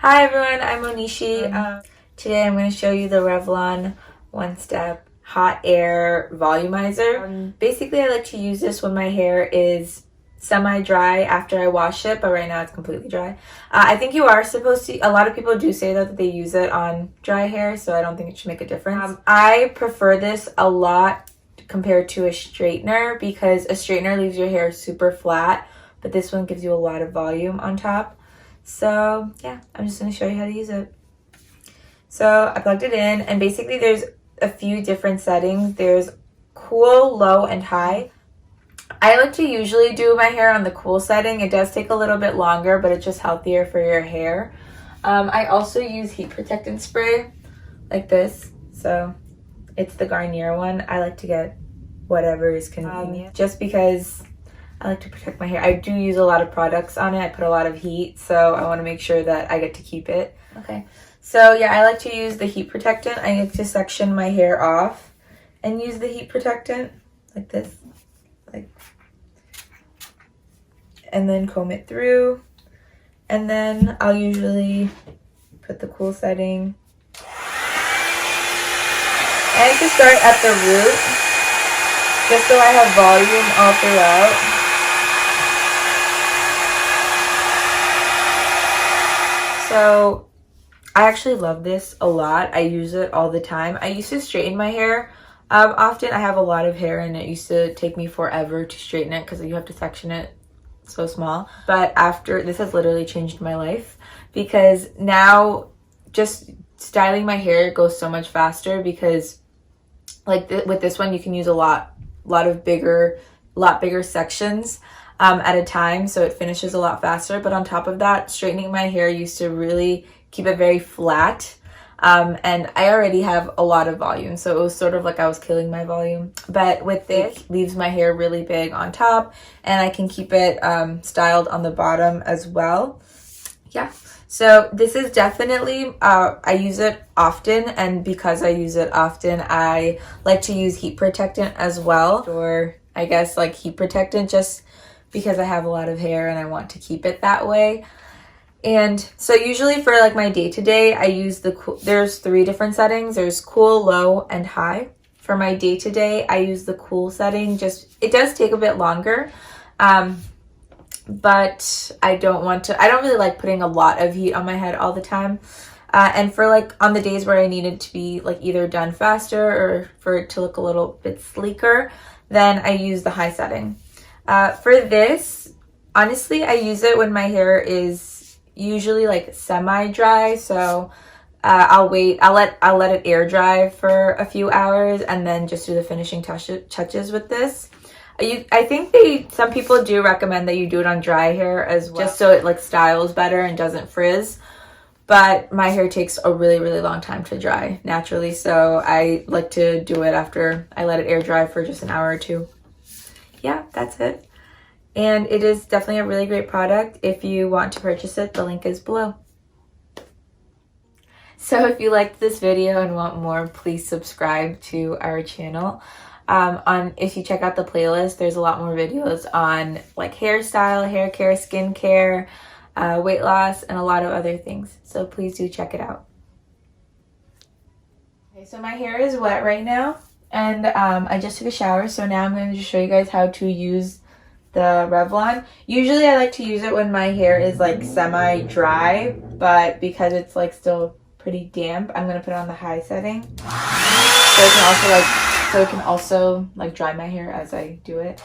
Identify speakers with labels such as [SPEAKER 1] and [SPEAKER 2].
[SPEAKER 1] Hi everyone, I'm Onishi. Today I'm going to show you the Revlon One Step Hot Air Volumizer. Basically, I like to use this when my hair is semi-dry after I wash it, but right now it's completely dry. I think you are supposed to, a lot of people do say that they use it on dry hair, so I don't think it should make a difference. I prefer this a lot compared to a straightener because a straightener leaves your hair super flat, but this one gives you a lot of volume on top. So yeah, I'm just going to show you how to use it. So I plugged it in, and basically there's a few different settings. There's cool, low, and high. I like to usually do my hair on the cool setting. It does take a little bit longer, but it's just healthier for your hair. I also use heat protectant spray like this. So it's the Garnier one. I like to get whatever is convenient just because I like to protect my hair. I do use a lot of products on it. I put a lot of heat, so I want to make sure that I get to keep it. Okay, so yeah, I like to use the heat protectant. I like to section my hair off and use the heat protectant like this, and then comb it through. And then I'll usually put the cool setting. I like to start at the root, just so I have volume all throughout. So I actually love this a lot. I use it all the time. I used to straighten my hair often. I have a lot of hair and it used to take me forever to straighten it because you have to section it so small. But after this has literally changed my life because now just styling my hair goes so much faster because with this one you can use a lot bigger sections at a time, so it finishes a lot faster. But on top of that, straightening my hair used to really keep it very flat, and I already have a lot of volume, so it was sort of like I was killing my volume. But with this, it leaves my hair really big on top, and I can keep it styled on the bottom as well. Yeah, so this is definitely I use it often, and because I use it often, I like to use heat protectant as well, or I guess like heat protectant just because I have a lot of hair and I want to keep it that way. And so usually for like my day-to-day, I use there's 3 different settings. There's cool, low, and high. For my day-to-day, I use the cool setting. It does take a bit longer, but I don't really like putting a lot of heat on my head all the time. And for like on the days where I need it to be like either done faster or for it to look a little bit sleeker, then I use the high setting. For this, honestly, I use it when my hair is usually like semi-dry. So I'll let it air dry for a few hours and then just do the finishing touches with this. I think some people do recommend that you do it on dry hair as well, just so it like styles better and doesn't frizz. But my hair takes a really, really long time to dry naturally, so I like to do it after I let it air dry for just an hour or 2. Yeah, that's it. And it is definitely a really great product. If you want to purchase it, the link is below. So if you liked this video and want more, please subscribe to our channel. If you check out the playlist, there's a lot more videos on like hairstyle, hair care, skincare, weight loss, and a lot of other things. So please do check it out. Okay, so my hair is wet right now. And I just took a shower, so now I'm going to just show you guys how to use the Revlon. Usually I like to use it when my hair is like semi-dry, but because it's like still pretty damp, I'm going to put it on the high setting. So it can also dry my hair as I do it.